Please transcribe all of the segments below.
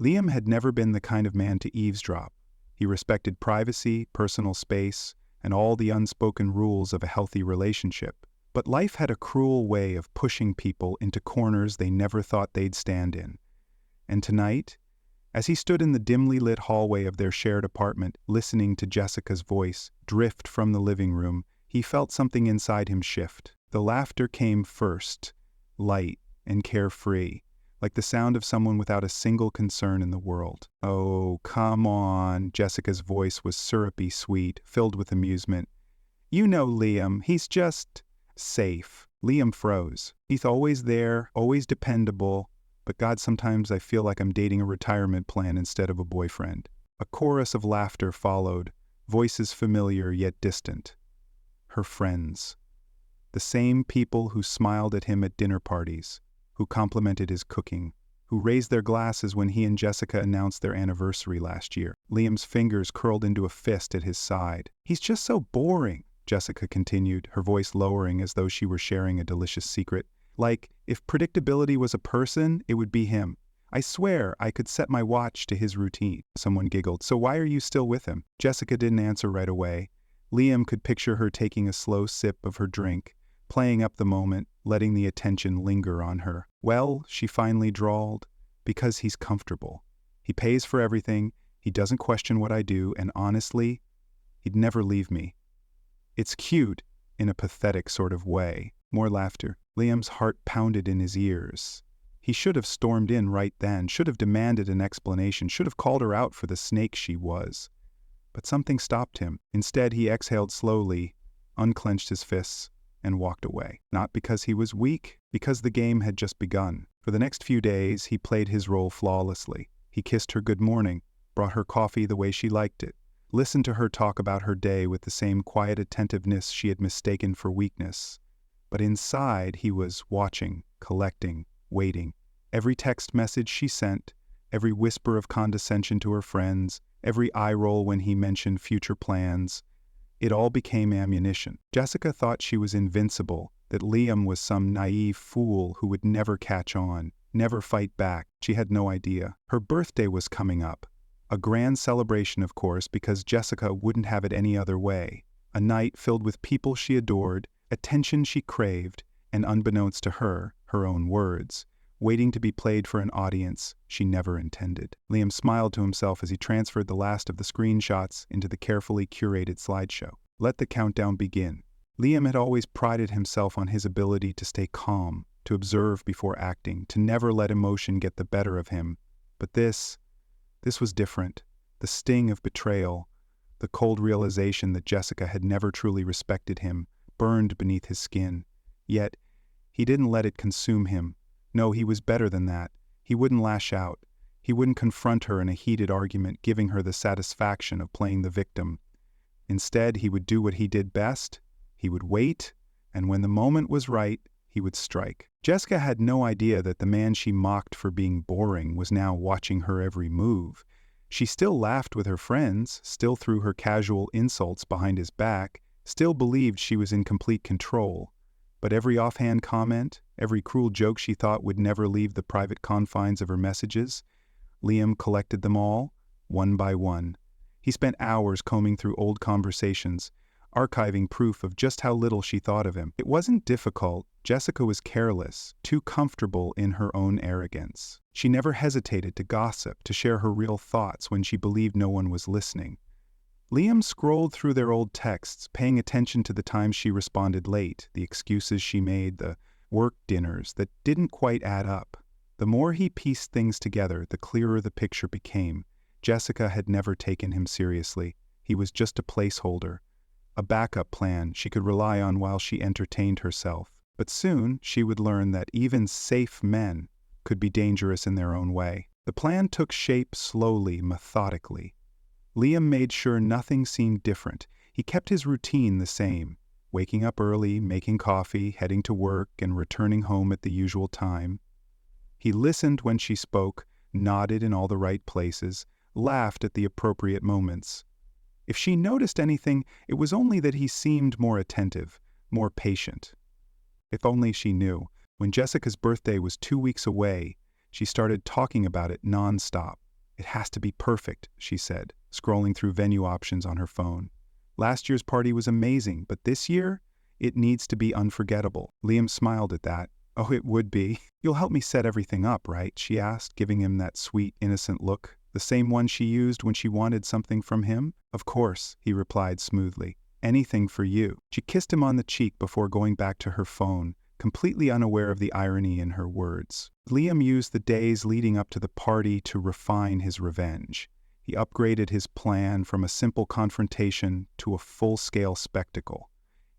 Liam had never been the kind of man to eavesdrop. He respected privacy, personal space, and all the unspoken rules of a healthy relationship. But life had a cruel way of pushing people into corners they never thought they'd stand in. And tonight, as he stood in the dimly lit hallway of their shared apartment, listening to Jessica's voice drift from the living room, he felt something inside him shift. The laughter came first, light and carefree, like the sound of someone without a single concern in the world. "Oh, come on," Jessica's voice was syrupy sweet, filled with amusement. "You know Liam, he's just safe." Liam froze. "He's always there, always dependable, but God, sometimes I feel like I'm dating a retirement plan instead of a boyfriend." A chorus of laughter followed, voices familiar yet distant. Her friends. The same people who smiled at him at dinner parties, who complimented his cooking, who raised their glasses when he and Jessica announced their anniversary last year. Liam's fingers curled into a fist at his side. "He's just so boring," Jessica continued, her voice lowering as though she were sharing a delicious secret. "Like, if predictability was a person, it would be him. I swear I could set my watch to his routine." Someone giggled. "So why are you still with him?" Jessica didn't answer right away. Liam could picture her taking a slow sip of her drink, playing up the moment, letting the attention linger on her. "Well," she finally drawled, "because he's comfortable. He pays for everything, he doesn't question what I do, and honestly, he'd never leave me. It's cute, in a pathetic sort of way." More laughter. Liam's heart pounded in his ears. He should have stormed in right then, should have demanded an explanation, should have called her out for the snake she was. But something stopped him. Instead, he exhaled slowly, unclenched his fists, and walked away. Not because he was weak, because the game had just begun. For the next few days, he played his role flawlessly. He kissed her good morning, brought her coffee the way she liked it, listened to her talk about her day with the same quiet attentiveness she had mistaken for weakness. But inside, he was watching, collecting, waiting. Every text message she sent, every whisper of condescension to her friends, every eye roll when he mentioned future plans, it all became ammunition. Jessica thought she was invincible, that Liam was some naive fool who would never catch on, never fight back. She had no idea. Her birthday was coming up. A grand celebration, of course, because Jessica wouldn't have it any other way. A night filled with people she adored, attention she craved, and unbeknownst to her, her own words, waiting to be played for an audience she never intended. Liam smiled to himself as he transferred the last of the screenshots into the carefully curated slideshow. Let the countdown begin. Liam had always prided himself on his ability to stay calm, to observe before acting, to never let emotion get the better of him. But this was different. The sting of betrayal, the cold realization that Jessica had never truly respected him, burned beneath his skin. Yet, he didn't let it consume him. No, he was better than that. He wouldn't lash out. He wouldn't confront her in a heated argument, giving her the satisfaction of playing the victim. Instead, he would do what he did best. He would wait, and when the moment was right, he would strike. Jessica had no idea that the man she mocked for being boring was now watching her every move. She still laughed with her friends, still threw her casual insults behind his back, still believed she was in complete control. But every offhand comment, every cruel joke she thought would never leave the private confines of her messages, Liam collected them all, one by one. He spent hours combing through old conversations, archiving proof of just how little she thought of him. It wasn't difficult. Jessica was careless, too comfortable in her own arrogance. She never hesitated to gossip, to share her real thoughts when she believed no one was listening. Liam scrolled through their old texts, paying attention to the times she responded late, the excuses she made, the work dinners that didn't quite add up. The more he pieced things together, the clearer the picture became. Jessica had never taken him seriously. He was just a placeholder, a backup plan she could rely on while she entertained herself. But soon she would learn that even safe men could be dangerous in their own way. The plan took shape slowly, methodically. Liam made sure nothing seemed different. He kept his routine the same, waking up early, making coffee, heading to work, and returning home at the usual time. He listened when she spoke, nodded in all the right places, laughed at the appropriate moments. If she noticed anything, it was only that he seemed more attentive, more patient. If only she knew. When Jessica's birthday was 2 weeks away, she started talking about it nonstop. It has to be perfect, she said, scrolling through venue options on her phone. Last year's party was amazing, but this year, it needs to be unforgettable. Liam smiled at that. Oh, it would be. You'll help me set everything up, right? She asked, giving him that sweet, innocent look. The same one she used when she wanted something from him? Of course, he replied smoothly. Anything for you. She kissed him on the cheek before going back to her phone, completely unaware of the irony in her words. Liam used the days leading up to the party to refine his revenge. He upgraded his plan from a simple confrontation to a full-scale spectacle.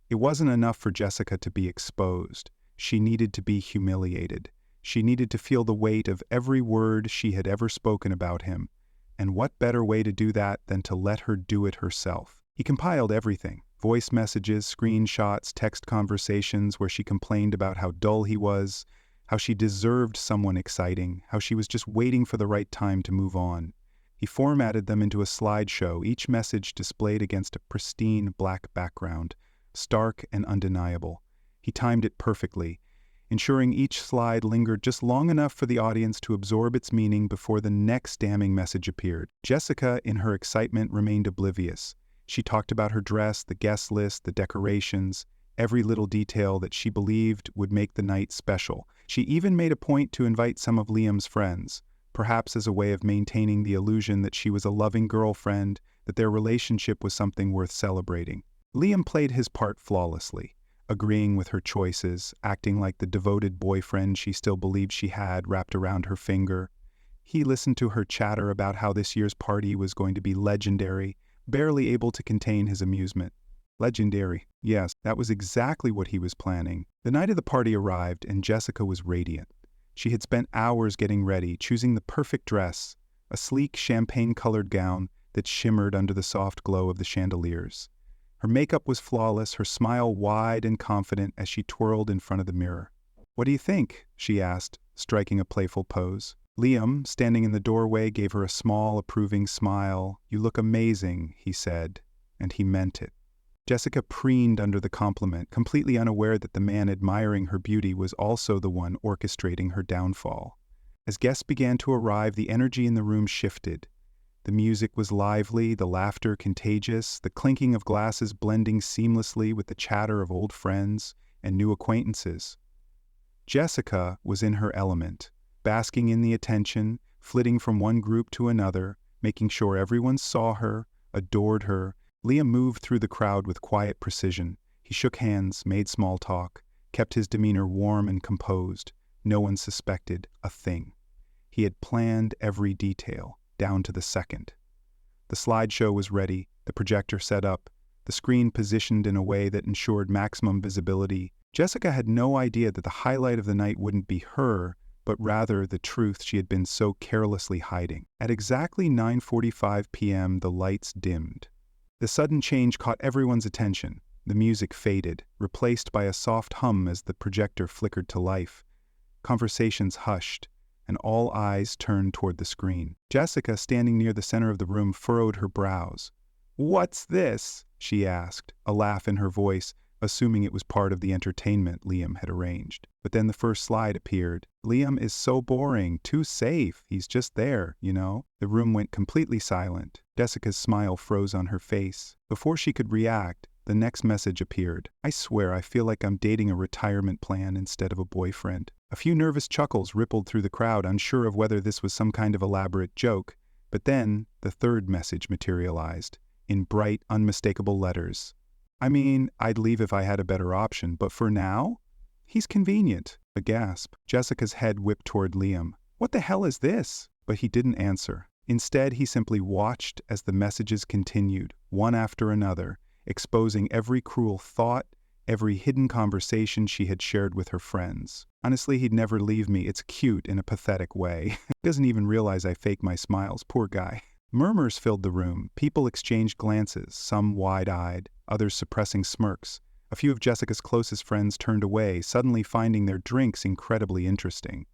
It wasn't enough for Jessica to be exposed. She needed to be humiliated. She needed to feel the weight of every word she had ever spoken about him. And what better way to do that than to let her do it herself? He compiled everything: voice messages, screenshots, text conversations where she complained about how dull he was, how she deserved someone exciting, how she was just waiting for the right time to move on. He formatted them into a slideshow, each message displayed against a pristine black background, stark and undeniable. He timed it perfectly, ensuring each slide lingered just long enough for the audience to absorb its meaning before the next damning message appeared. Jessica, in her excitement, remained oblivious. She talked about her dress, the guest list, the decorations, every little detail that she believed would make the night special. She even made a point to invite some of Liam's friends, perhaps as a way of maintaining the illusion that she was a loving girlfriend, that their relationship was something worth celebrating. Liam played his part flawlessly, agreeing with her choices, acting like the devoted boyfriend she still believed she had wrapped around her finger. He listened to her chatter about how this year's party was going to be legendary, barely able to contain his amusement. Legendary. Yes, that was exactly what he was planning. The night of the party arrived, and Jessica was radiant. She had spent hours getting ready, choosing the perfect dress, a sleek champagne-colored gown that shimmered under the soft glow of the chandeliers. Her makeup was flawless, her smile wide and confident as she twirled in front of the mirror. "What do you think?" she asked, striking a playful pose. Liam, standing in the doorway, gave her a small, approving smile. "You look amazing," he said, and he meant it. Jessica preened under the compliment, completely unaware that the man admiring her beauty was also the one orchestrating her downfall. As guests began to arrive, the energy in the room shifted. The music was lively, the laughter contagious, the clinking of glasses blending seamlessly with the chatter of old friends and new acquaintances. Jessica was in her element, basking in the attention, flitting from one group to another, making sure everyone saw her, adored her. Liam moved through the crowd with quiet precision. He shook hands, made small talk, kept his demeanor warm and composed. No one suspected a thing. He had planned every detail, down to the second. The slideshow was ready, the projector set up, the screen positioned in a way that ensured maximum visibility. Jessica had no idea that the highlight of the night wouldn't be her, but rather the truth she had been so carelessly hiding. At exactly 9:45 p.m., the lights dimmed. The sudden change caught everyone's attention. The music faded, replaced by a soft hum as the projector flickered to life. Conversations hushed, and all eyes turned toward the screen. Jessica, standing near the center of the room, furrowed her brows. "What's this?" she asked, a laugh in her voice, assuming it was part of the entertainment Liam had arranged. But then the first slide appeared. "Liam is so boring, too safe, he's just there, you know?" The room went completely silent. Jessica's smile froze on her face. Before she could react, the next message appeared. "I swear I feel like I'm dating a retirement plan instead of a boyfriend." A few nervous chuckles rippled through the crowd, unsure of whether this was some kind of elaborate joke. But then, the third message materialized, in bright, unmistakable letters. "I mean, I'd leave if I had a better option, but for now? He's convenient." A gasp. Jessica's head whipped toward Liam. "What the hell is this?" But he didn't answer. Instead, he simply watched as the messages continued, one after another, exposing every cruel thought, every hidden conversation she had shared with her friends. "Honestly, he'd never leave me. It's cute in a pathetic way. He doesn't even realize I fake my smiles, poor guy." Murmurs filled the room. People exchanged glances, some wide-eyed, others suppressing smirks. A few of Jessica's closest friends turned away, suddenly finding their drinks incredibly interesting.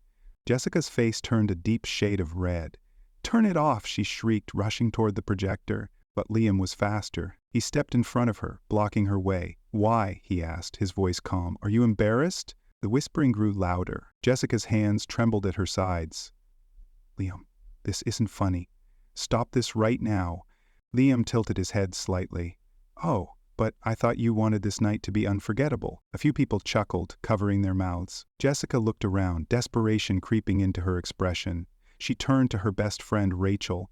Jessica's face turned a deep shade of red. "Turn it off," she shrieked, rushing toward the projector. But Liam was faster. He stepped in front of her, blocking her way. "Why?" he asked, his voice calm. "Are you embarrassed?" The whispering grew louder. Jessica's hands trembled at her sides. "Liam, this isn't funny. Stop this right now. Liam tilted his head slightly. Oh, but I thought you wanted this night to be unforgettable. A few people chuckled, covering their mouths. Jessica looked around, desperation creeping into her expression. She turned to her best friend, Rachel.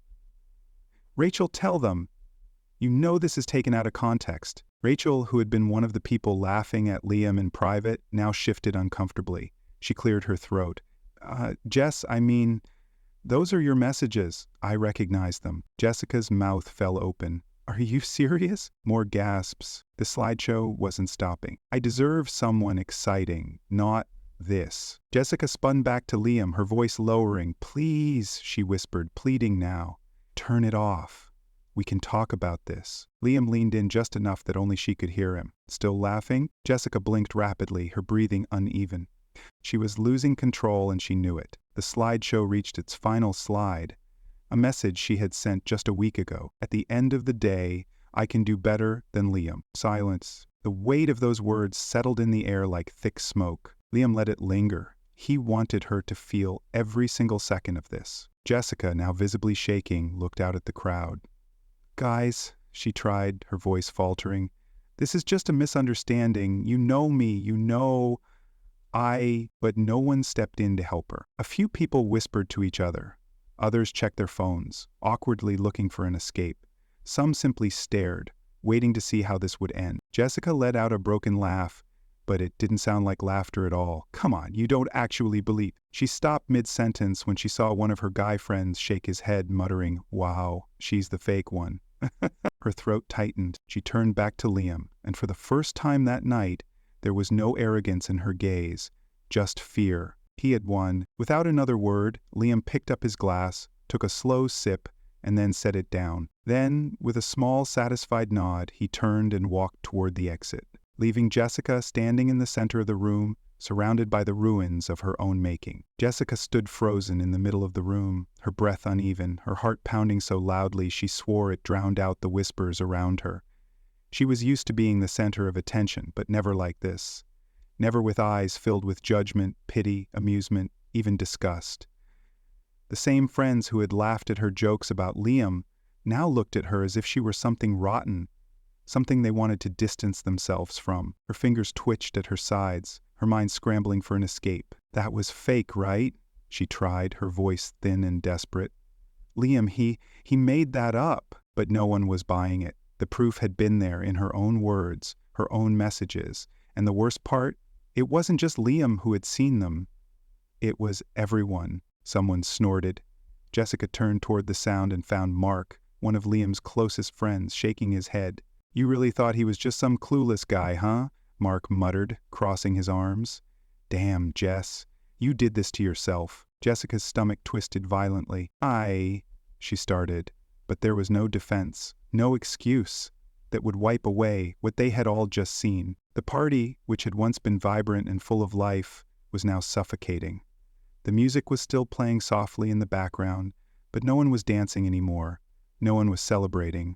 Rachel, tell them. You know this is taken out of context. Rachel, who had been one of the people laughing at Liam in private, now shifted uncomfortably. She cleared her throat. Jess, I mean, those are your messages. I recognize them. Jessica's mouth fell open. Are you serious? More gasps. The slideshow wasn't stopping. I deserve someone exciting, not this. Jessica spun back to Liam, her voice lowering. Please, she whispered, pleading now. Turn it off. We can talk about this. Liam leaned in just enough that only she could hear him. Still laughing? Jessica blinked rapidly, her breathing uneven. She was losing control and she knew it. The slideshow reached its final slide. A message she had sent just a week ago. At the end of the day, I can do better than Liam. Silence. The weight of those words settled in the air like thick smoke. Liam let it linger. He wanted her to feel every single second of this. Jessica, now visibly shaking, looked out at the crowd. Guys, she tried, her voice faltering. This is just a misunderstanding. You know me, you know But no one stepped in to help her. A few people whispered to each other. Others checked their phones, awkwardly looking for an escape. Some simply stared, waiting to see how this would end. Jessica let out a broken laugh, but it didn't sound like laughter at all. Come on, you don't actually believe. She stopped mid-sentence when she saw one of her guy friends shake his head, muttering, Wow, she's the fake one. Her throat tightened. She turned back to Liam, and for the first time that night, there was no arrogance in her gaze, just fear. He had won. Without another word, Liam picked up his glass, took a slow sip, and then set it down. Then, with a small, satisfied nod, he turned and walked toward the exit, leaving Jessica standing in the center of the room, surrounded by the ruins of her own making. Jessica stood frozen in the middle of the room, her breath uneven, her heart pounding so loudly she swore it drowned out the whispers around her. She was used to being the center of attention, but never like this. Never with eyes filled with judgment, pity, amusement, even disgust. The same friends who had laughed at her jokes about Liam now looked at her as if she were something rotten, something they wanted to distance themselves from. Her fingers twitched at her sides, her mind scrambling for an escape. That was fake, right? She tried, her voice thin and desperate. Liam, he made that up, but no one was buying it. The proof had been there in her own words, her own messages, and the worst part, it wasn't just Liam who had seen them. It was everyone. Someone snorted. Jessica turned toward the sound and found Mark, one of Liam's closest friends, shaking his head. You really thought he was just some clueless guy, huh? Mark muttered, crossing his arms. Damn, Jess, you did this to yourself. Jessica's stomach twisted violently. She started, but there was no defense, no excuse that would wipe away what they had all just seen. The party, which had once been vibrant and full of life, was now suffocating. The music was still playing softly in the background, but no one was dancing anymore. No one was celebrating.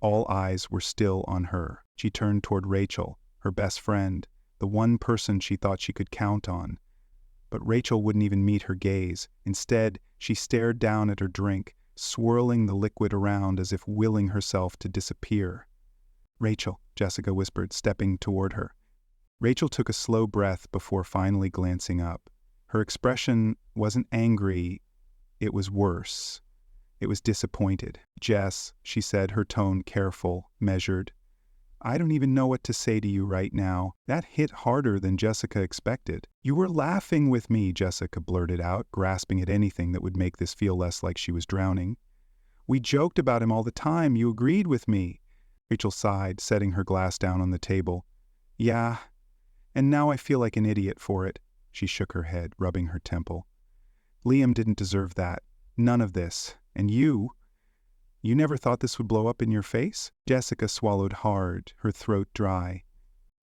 All eyes were still on her. She turned toward Rachel, her best friend, the one person she thought she could count on. But Rachel wouldn't even meet her gaze. Instead, she stared down at her drink, swirling the liquid around as if willing herself to disappear. Rachel, Jessica whispered, stepping toward her. Rachel took a slow breath before finally glancing up. Her expression wasn't angry, it was worse. It was disappointed. Jess, she said, her tone careful, measured. I don't even know what to say to you right now. That hit harder than Jessica expected. You were laughing with me, Jessica blurted out, grasping at anything that would make this feel less like she was drowning. We joked about him all the time. You agreed with me. Rachel sighed, setting her glass down on the table. Yeah, and now I feel like an idiot for it. She shook her head, rubbing her temple. Liam didn't deserve that. None of this. And you never thought this would blow up in your face? Jessica swallowed hard, her throat dry.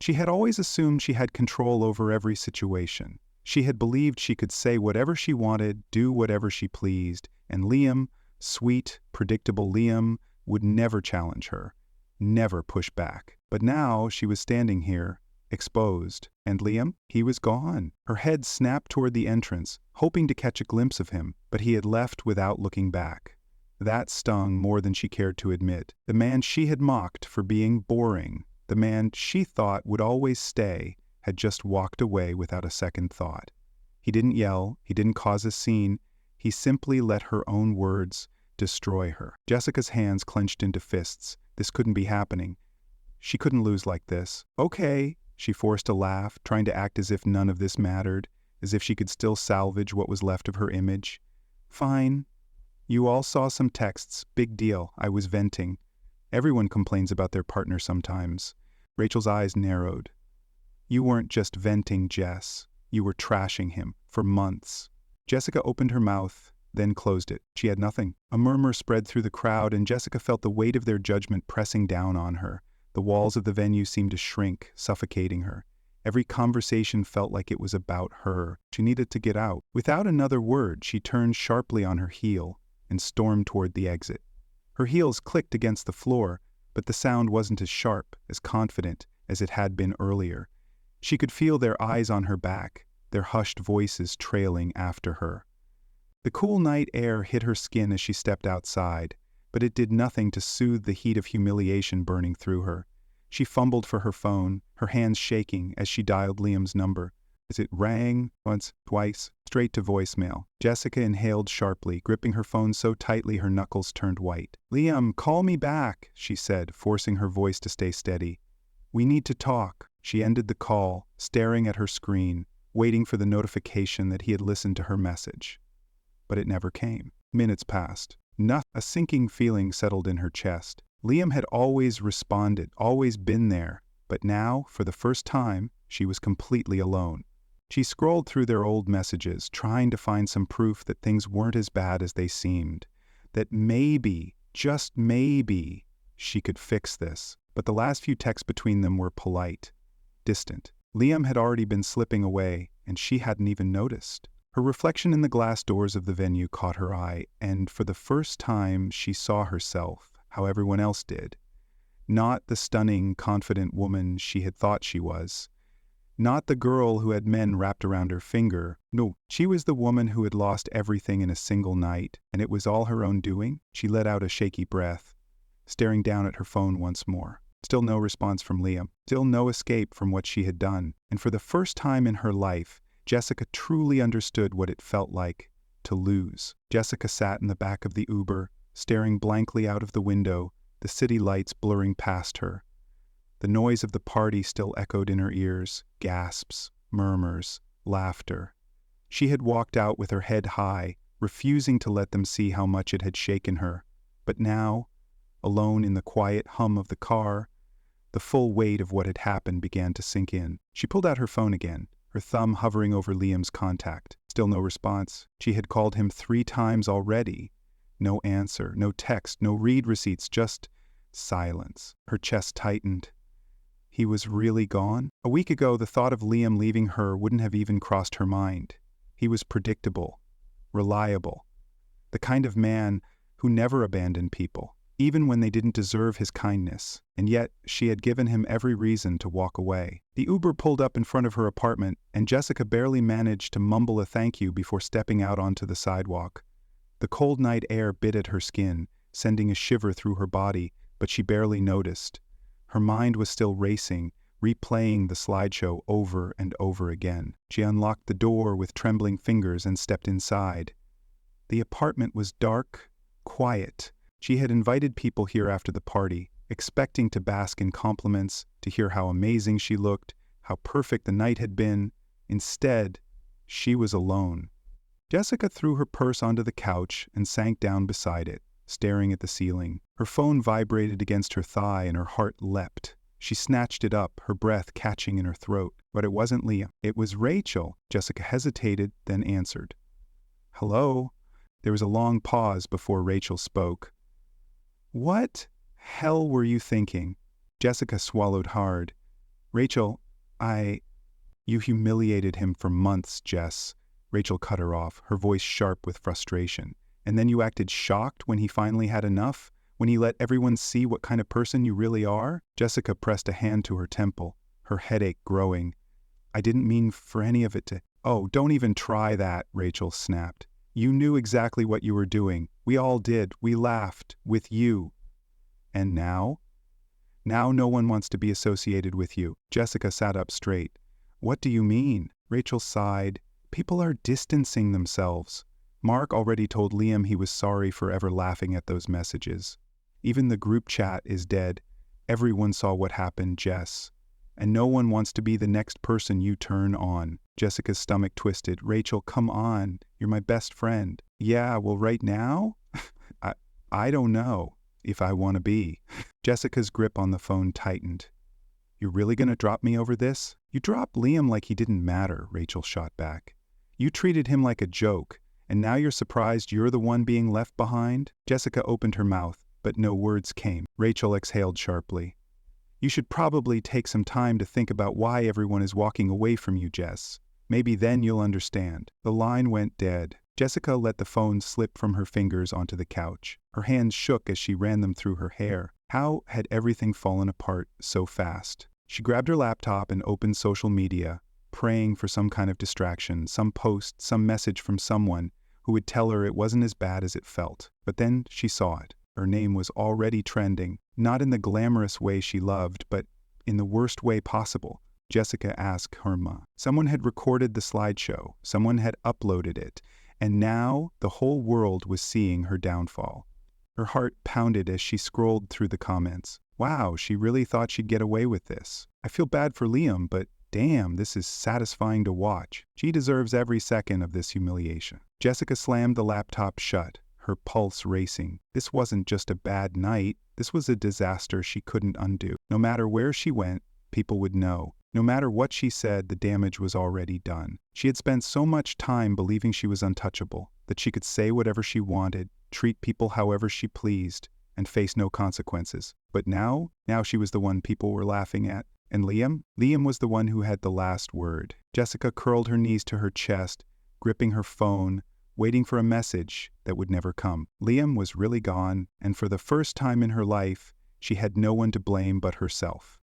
She had always assumed she had control over every situation. She had believed she could say whatever she wanted, do whatever she pleased, and Liam, sweet, predictable Liam, would never challenge her, never push back. But now she was standing here, exposed, and Liam, he was gone. Her head snapped toward the entrance, hoping to catch a glimpse of him, but he had left without looking back. That stung more than she cared to admit. The man she had mocked for being boring, the man she thought would always stay, had just walked away without a second thought. He didn't yell, he didn't cause a scene, he simply let her own words destroy her. Jessica's hands clenched into fists. This couldn't be happening. She couldn't lose like this. Okay, she forced a laugh, trying to act as if none of this mattered, as if she could still salvage what was left of her image. Fine. You all saw some texts. Big deal. I was venting. Everyone complains about their partner sometimes. Rachel's eyes narrowed. You weren't just venting, Jess. You were trashing him for months. Jessica opened her mouth, then closed it. She had nothing. A murmur spread through the crowd, and Jessica felt the weight of their judgment pressing down on her. The walls of the venue seemed to shrink, suffocating her. Every conversation felt like it was about her. She needed to get out. Without another word, she turned sharply on her heel and stormed toward the exit. Her heels clicked against the floor, but the sound wasn't as sharp, as confident as it had been earlier. She could feel their eyes on her back, their hushed voices trailing after her. The cool night air hit her skin as she stepped outside, but it did nothing to soothe the heat of humiliation burning through her. She fumbled for her phone, her hands shaking as she dialed Liam's number. As it rang, once, twice, straight to voicemail. Jessica inhaled sharply, gripping her phone so tightly her knuckles turned white. Liam, call me back, she said, forcing her voice to stay steady. We need to talk. She ended the call, staring at her screen, waiting for the notification that he had listened to her message. But it never came. Minutes passed. A sinking feeling settled in her chest. Liam had always responded, always been there, but now, for the first time, she was completely alone. She scrolled through their old messages, trying to find some proof that things weren't as bad as they seemed, that maybe, just maybe, she could fix this. But the last few texts between them were polite, distant. Liam had already been slipping away, and she hadn't even noticed. Her reflection in the glass doors of the venue caught her eye, and for the first time she saw herself, how everyone else did. Not the stunning, confident woman she had thought she was. Not the girl who had men wrapped around her finger. No, she was the woman who had lost everything in a single night, and it was all her own doing. She let out a shaky breath, staring down at her phone once more. Still no response from Liam. Still no escape from what she had done. And for the first time in her life, Jessica truly understood what it felt like to lose. Jessica sat in the back of the Uber, staring blankly out of the window, the city lights blurring past her. The noise of the party still echoed in her ears, gasps, murmurs, laughter. She had walked out with her head high, refusing to let them see how much it had shaken her. But now, alone in the quiet hum of the car, the full weight of what had happened began to sink in. She pulled out her phone again, her thumb hovering over Liam's contact. Still no response. She had called him 3 times already. No answer, no text, no read receipts, just silence. Her chest tightened. He was really gone? A week ago, the thought of Liam leaving her wouldn't have even crossed her mind. He was predictable, reliable, the kind of man who never abandoned people, even when they didn't deserve his kindness. And yet, she had given him every reason to walk away. The Uber pulled up in front of her apartment, and Jessica barely managed to mumble a thank you before stepping out onto the sidewalk. The cold night air bit at her skin, sending a shiver through her body, but she barely noticed. Her mind was still racing, replaying the slideshow over and over again. She unlocked the door with trembling fingers and stepped inside. The apartment was dark, quiet. She had invited people here after the party, expecting to bask in compliments, to hear how amazing she looked, how perfect the night had been. Instead, she was alone. Jessica threw her purse onto the couch and sank down beside it, staring at the ceiling. Her phone vibrated against her thigh and her heart leapt. She snatched it up, her breath catching in her throat. But it wasn't Liam. It was Rachel. Jessica hesitated, then answered. Hello? There was a long pause before Rachel spoke. What hell were you thinking? Jessica swallowed hard. Rachel, You humiliated him for months, Jess. Rachel cut her off, her voice sharp with frustration. And then you acted shocked when he finally had enough? When he let everyone see what kind of person you really are? Jessica pressed a hand to her temple, her headache growing. I didn't mean for any of it to... Oh, don't even try that, Rachel snapped. You knew exactly what you were doing. We all did. We laughed. With you. And now? Now no one wants to be associated with you. Jessica sat up straight. What do you mean? Rachel sighed. People are distancing themselves. Mark already told Liam he was sorry for ever laughing at those messages. Even the group chat is dead. Everyone saw what happened, Jess. And no one wants to be the next person you turn on. Jessica's stomach twisted. Rachel, come on. You're my best friend. Yeah, well, right now? I don't know if I want to be. Jessica's grip on the phone tightened. You're really going to drop me over this? You dropped Liam like he didn't matter, Rachel shot back. You treated him like a joke, and now you're surprised you're the one being left behind? Jessica opened her mouth, but no words came. Rachel exhaled sharply. You should probably take some time to think about why everyone is walking away from you, Jess. Maybe then you'll understand. The line went dead. Jessica let the phone slip from her fingers onto the couch. Her hands shook as she ran them through her hair. How had everything fallen apart so fast? She grabbed her laptop and opened social media, praying for some kind of distraction, some post, some message from someone who would tell her it wasn't as bad as it felt. But then she saw it. Her name was already trending, not in the glamorous way she loved, but in the worst way possible. Jessica asked Herma. Someone had recorded the slideshow, someone had uploaded it, and now the whole world was seeing her downfall. Her heart pounded as she scrolled through the comments. Wow, she really thought she'd get away with this. I feel bad for Liam, but damn, this is satisfying to watch. She deserves every second of this humiliation. Jessica slammed the laptop shut, her pulse racing. This wasn't just a bad night, this was a disaster she couldn't undo. No matter where she went, people would know. No matter what she said, the damage was already done. She had spent so much time believing she was untouchable, that she could say whatever she wanted, treat people however she pleased, and face no consequences. But now she was the one people were laughing at. And Liam? Liam was the one who had the last word. Jessica curled her knees to her chest, gripping her phone, waiting for a message that would never come. Liam was really gone, and for the first time in her life, she had no one to blame but herself.